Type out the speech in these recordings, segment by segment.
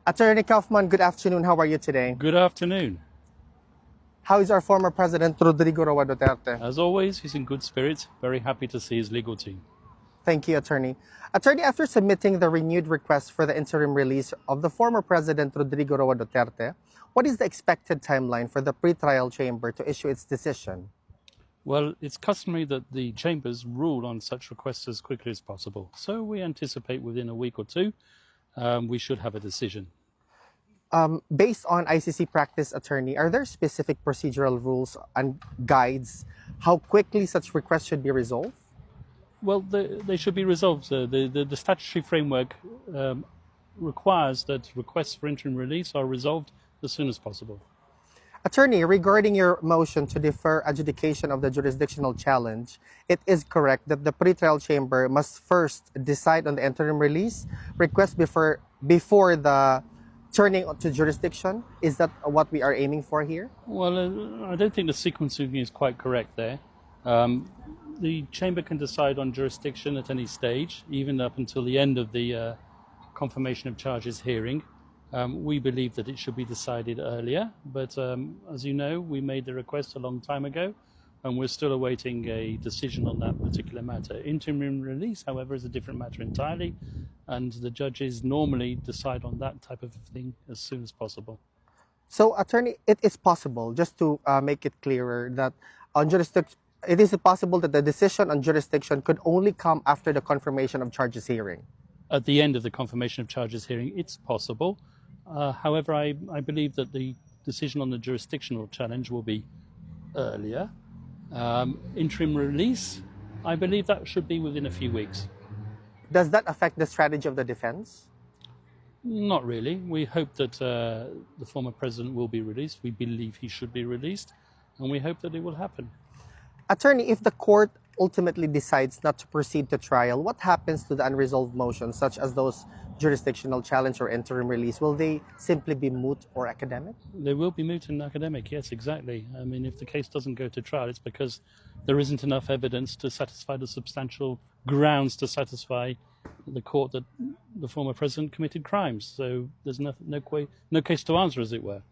Attorney Kaufman, good afternoon. How are you today? Good afternoon. How is our former President Rodrigo Roa Duterte? As always, he's in good spirits. Very happy to see his legal team. Thank you, Attorney. Attorney, after submitting the renewed request for the interim release of the former President Rodrigo Roa Duterte, what is the expected timeline for the pretrial chamber to issue its decision? Well, it's customary that the chambers rule on such requests as quickly as possible. So we anticipate within a week or two, we should have a decision. Based on ICC practice, Attorney, are there specific procedural rules and guides how quickly such requests should be resolved? Well, they should be resolved. The statutory framework requires that requests for interim release are resolved as soon as possible. Attorney, regarding your motion to defer adjudication of the jurisdictional challenge, it is correct that the pretrial chamber must first decide on the interim release request before the turning to jurisdiction. Is that what we are aiming for here? Well, I don't think the sequencing is quite correct there. The chamber can decide on jurisdiction at any stage, even up until the end of the confirmation of charges hearing. We believe that it should be decided earlier, but as you know, we made the request a long time ago, and we're still awaiting a decision on that particular matter. Interim release, however, is a different matter entirely, and the judges normally decide on that type of thing as soon as possible. So, Attorney, it is possible, just to make it clearer, that on jurisdiction, it is possible that the decision on jurisdiction could only come after the confirmation of charges hearing. At the end of the confirmation of charges hearing, it's possible. However, I believe that the decision on the jurisdictional challenge will be earlier. Interim release, I believe that should be within a few weeks. Does that affect the strategy of the defense? Not really. We hope that the former president will be released. We believe he should be released, and we hope that it will happen. Attorney, if the court ultimately decides not to proceed to trial, what happens to the unresolved motions, such as those jurisdictional challenge or interim release? Will they simply be moot or academic? They will be moot and academic, yes, exactly. I mean, if the case doesn't go to trial, it's because there isn't enough evidence to satisfy the substantial grounds to satisfy the court that the former president committed crimes. So there's no case to answer, as it were.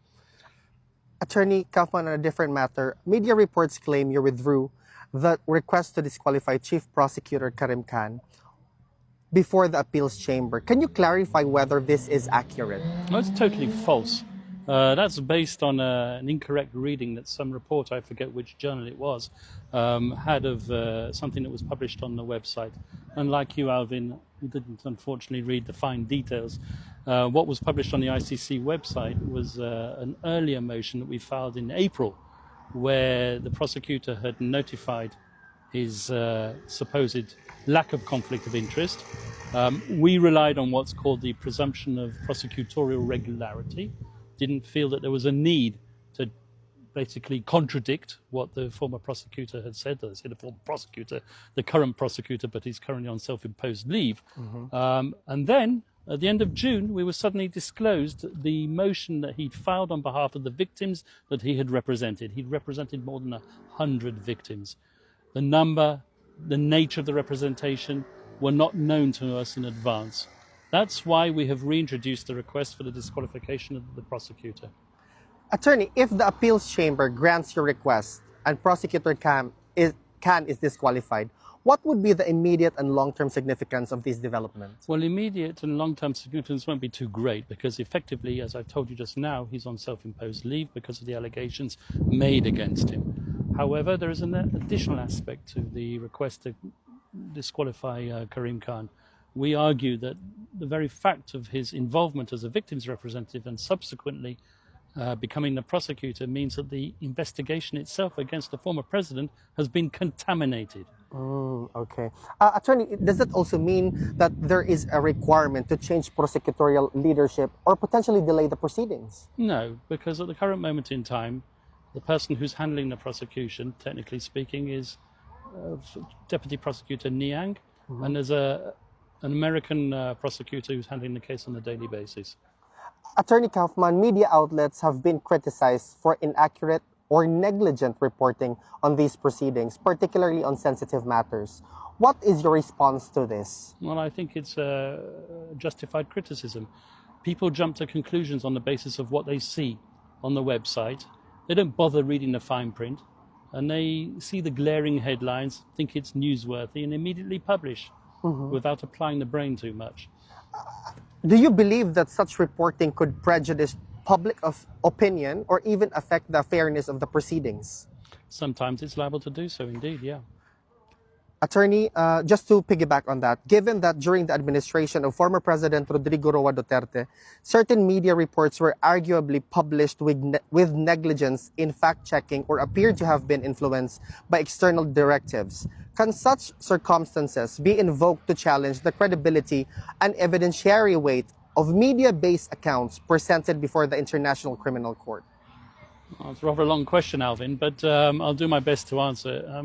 Attorney Kaufman, on a different matter, media reports claim you withdrew the request to disqualify Chief Prosecutor Karim Khan before the appeals chamber. Can you clarify whether this is accurate? No, it's totally false. That's based on an incorrect reading that some reporter, I forget which journal it was, had of something that was published on the website. And like you, Alvin, who didn't unfortunately read the fine details, what was published on the ICC website was an earlier motion that we filed in April, where the prosecutor had notified his supposed lack of conflict of interest. We relied on what's called the presumption of prosecutorial regularity. Didn't feel that there was a need to basically contradict what the former prosecutor had said. I say the former prosecutor, the current prosecutor, but he's currently on self-imposed leave. And then, at the end of June, we were suddenly disclosed the motion that he'd filed on behalf of the victims that he had represented. He'd represented more than 100 victims. The number, the nature of the representation were not known to us in advance. That's why we have reintroduced the request for the disqualification of the prosecutor. Attorney, if the appeals chamber grants your request and Prosecutor Khan is disqualified, what would be the immediate and long-term significance of these developments? Well, immediate and long-term significance won't be too great because effectively, as I've told you just now, he's on self-imposed leave because of the allegations made against him. However, there is an additional aspect to the request to disqualify Karim Khan. We argue that the very fact of his involvement as a victim's representative and subsequently becoming the prosecutor means that the investigation itself against the former president has been contaminated. Okay. Attorney, does that also mean that there is a requirement to change prosecutorial leadership or potentially delay the proceedings? No, because at the current moment in time, the person who's handling the prosecution, technically speaking, is Deputy Prosecutor Niang, and there's an American prosecutor who's handling the case on a daily basis. Attorney Kaufman, media outlets have been criticized for inaccurate or negligent reporting on these proceedings, particularly on sensitive matters. What is your response to this? Well, I think it's a justified criticism. People jump to conclusions on the basis of what they see on the website. They don't bother reading the fine print, and they see the glaring headlines, think it's newsworthy, and immediately publish without applying the brain too much. Do you believe that such reporting could prejudice public opinion or even affect the fairness of the proceedings? Sometimes it's liable to do so, indeed, yeah. Attorney, just to piggyback on that, given that during the administration of former President Rodrigo Roa Duterte, certain media reports were arguably published with negligence in fact-checking or appeared to have been influenced by external directives, can such circumstances be invoked to challenge the credibility and evidentiary weight of media-based accounts presented before the International Criminal Court? Well, it's a rather long question, Alvin, but I'll do my best to answer.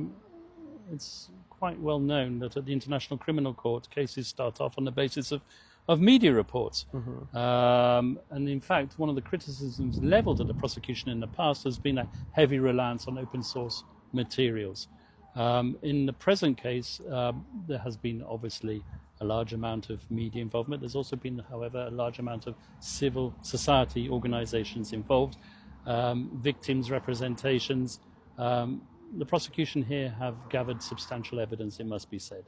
It's quite well known that at the International Criminal Court, cases start off on the basis of media reports. And in fact, one of the criticisms leveled at the prosecution in the past has been a heavy reliance on open source materials. In the present case, there has been obviously a large amount of media involvement. There's also been, however, a large amount of civil society organizations involved, victims' representations. The prosecution here have gathered substantial evidence, it must be said.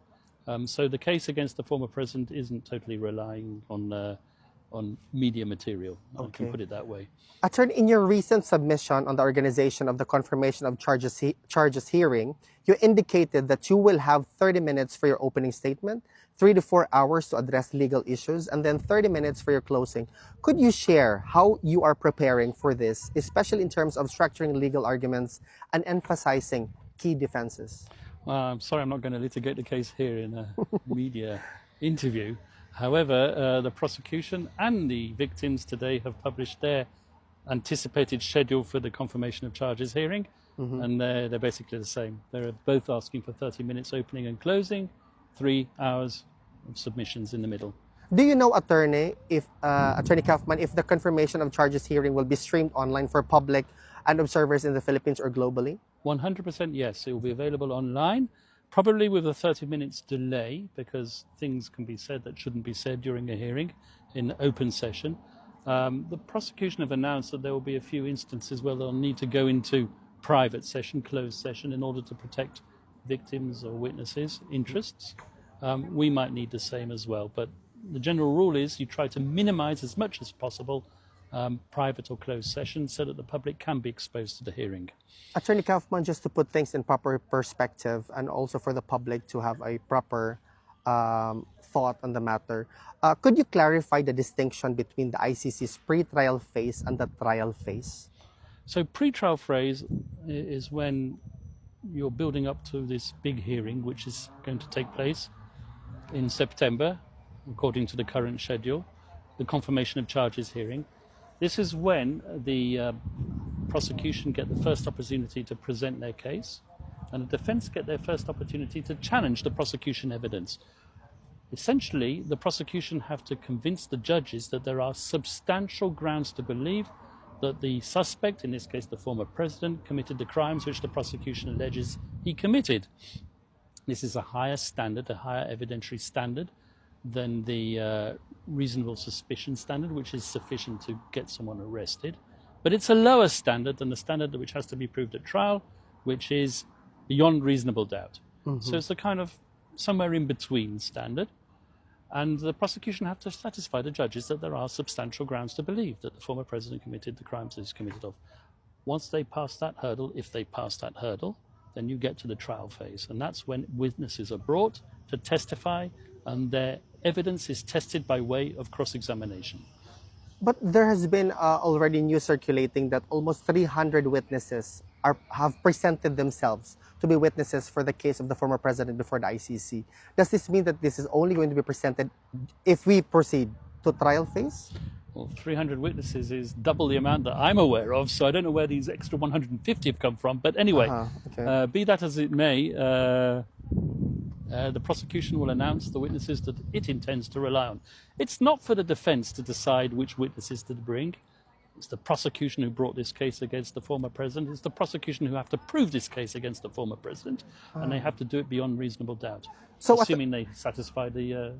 So the case against the former president isn't totally relying on media material, I can put it that way. Attorney, in your recent submission on the organization of the confirmation of charges hearing, you indicated that you will have 30 minutes for your opening statement, 3 to 4 hours to address legal issues, and then 30 minutes for your closing. Could you share how you are preparing for this, especially in terms of structuring legal arguments and emphasizing key defenses? I'm sorry, I'm not going to litigate the case here in a media interview. However, the prosecution and the victims today have published their anticipated schedule for the confirmation of charges hearing, and they're basically the same. They're both asking for 30 minutes opening and closing, 3 hours of submissions in the middle. Do you know, Attorney KAUFMAN, if the confirmation of charges hearing will be streamed online for public and observers in the Philippines or globally? 100% yes, it will be available online, probably with a 30 minutes delay, because things can be said that shouldn't be said during a hearing in open session. The prosecution have announced that there will be a few instances where they'll need to go into private session, closed session, in order to protect victims or witnesses' interests. We might need the same as well, but the general rule is you try to minimize as much as possible private or closed sessions so that the public can be exposed to the hearing. Attorney KAUFMAN, just to put things in proper perspective and also for the public to have a proper thought on the matter, could you clarify the distinction between the ICC's pre-trial phase and the trial phase? So pre-trial phase is when you're building up to this big hearing, which is going to take place in September, according to the current schedule, the confirmation of charges hearing. This is when the prosecution get the first opportunity to present their case, and the defense get their first opportunity to challenge the prosecution evidence. Essentially, the prosecution have to convince the judges that there are substantial grounds to believe that the suspect, in this case the former president, committed the crimes which the prosecution alleges he committed. This is a higher standard, a higher evidentiary standard than the reasonable suspicion standard, which is sufficient to get someone arrested. But it's a lower standard than the standard which has to be proved at trial, which is beyond reasonable doubt. So it's a kind of somewhere in between standard. And the prosecution have to satisfy the judges that there are substantial grounds to believe that the former president committed the crimes that he's committed of. Once they pass that hurdle, if they pass that hurdle, then you get to the trial phase. And that's when witnesses are brought to testify and their evidence is tested by way of cross-examination. But there has been already news circulating that almost 300 witnesses have presented themselves to be witnesses for the case of the former president before the ICC. Does this mean that this is only going to be presented if we proceed to trial phase? Well, 300 witnesses is double the amount that I'm aware of, so I don't know where these extra 150 have come from. But anyway, be that as it may, the prosecution will announce the witnesses that it intends to rely on. It's not for the defense to decide which witnesses to bring. It's the prosecution who brought this case against the former president. It's the prosecution who have to prove this case against the former president, and they have to do it beyond reasonable doubt, assuming they satisfy the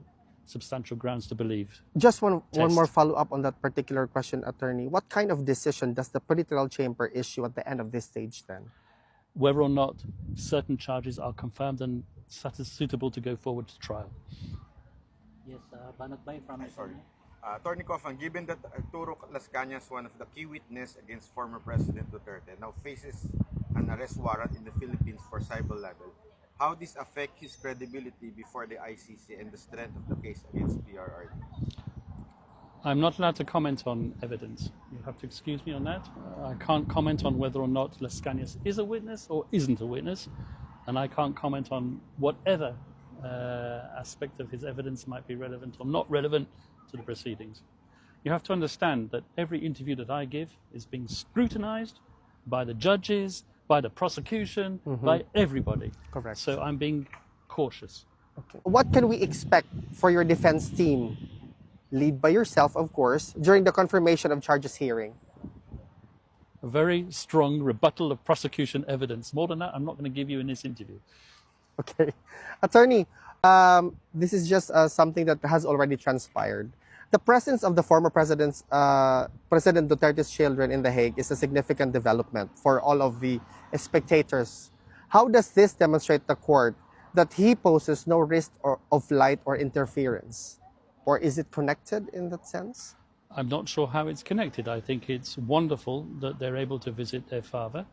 substantial grounds to believe. Just one Test. more follow-up on that particular question, attorney. What kind of decision does the pretrial chamber issue at the end of this stage then? Whether or not certain charges are confirmed and suitable to go forward to trial. Yes, Banat Bay from Sorry. Attorney Kaufman, given that Arturo Las Cañas, one of the key witnesses against former President Duterte, now faces an arrest warrant in the Philippines for cyber libel, how this affect his credibility before the ICC and the strength of the case against PRRD? I'm not allowed to comment on evidence. You have to excuse me on that. I can't comment on whether or not Las Cañas is a witness or isn't a witness, and I can't comment on whatever aspect of his evidence might be relevant or not relevant to the proceedings. You have to understand that every interview that I give is being scrutinized by the judges, by the prosecution, by everybody. Correct. So I'm being cautious. Okay. What can we expect for your defense team, led by yourself, of course, during the confirmation of charges hearing? A very strong rebuttal of prosecution evidence. More than that, I'm not going to give you in this interview. Okay. Attorney, this is just something that has already transpired. The presence of the former President Duterte's children in The Hague is a significant development for all of the spectators. How does this demonstrate to court that he poses no risk of flight or interference? Or is it connected in that sense? I'm not sure how it's connected. I think it's wonderful that they're able to visit their father.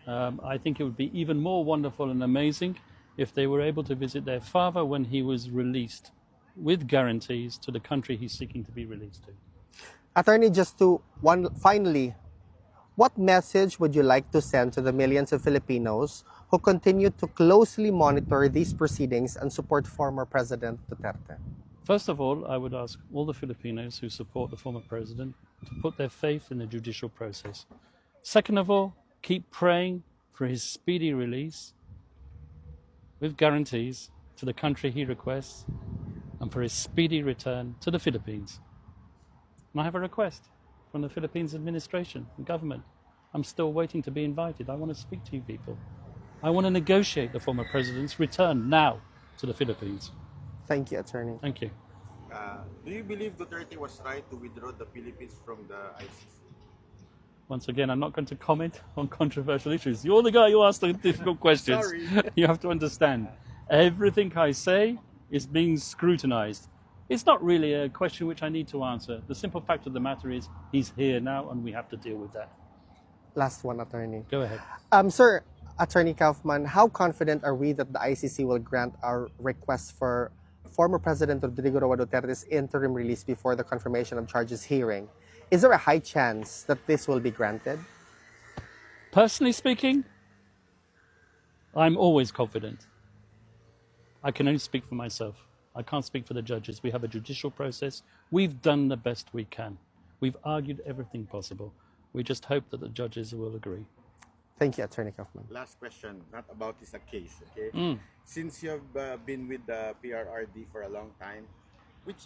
I think it would be even more wonderful and amazing if they were able to visit their father when he was released with guarantees to the country he's seeking to be released to. Attorney, finally, what message would you like to send to the millions of Filipinos who continue to closely monitor these proceedings and support former President Duterte? First of all, I would ask all the Filipinos who support the former president to put their faith in the judicial process. Second of all, keep praying for his speedy release with guarantees to the country he requests and for his speedy return to the Philippines. And I have a request from the Philippines administration and government. I'm still waiting to be invited. I want to speak to you people. I want to negotiate the former president's return now to the Philippines. Thank you, Attorney. Thank you. Do you believe Duterte was right to withdraw the Philippines from the ICC? Once again, I'm not going to comment on controversial issues. You're the guy who asked the difficult questions. Sorry. You have to understand, everything I say is being scrutinized. It's not really a question which I need to answer. The simple fact of the matter is he's here now and we have to deal with that. Last one, Attorney. Go ahead. Sir, Attorney Kaufman, how confident are we that the ICC will grant our request for former President Rodrigo Roa Duterte's interim release before the confirmation of charges hearing? Is there a high chance that this will be granted? Personally speaking, I'm always confident. I can only speak for myself. I can't speak for the judges. We have a judicial process. We've done the best we can. We've argued everything possible. We just hope that the judges will agree. Thank you, Attorney Kaufman. Last question, not about this case, okay? Since you have been with the PRRD for a long time,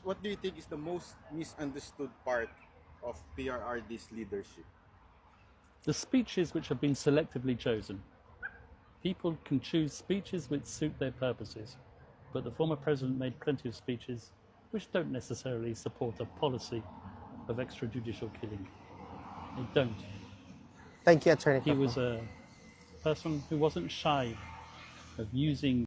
what do you think is the most misunderstood part of PRRD's leadership? The speeches which have been selectively chosen. People can choose speeches which suit their purposes, but the former president made plenty of speeches which don't necessarily support a policy of extrajudicial killing. They don't. Thank you, Attorney He Kaufman. was a person who wasn't shy of using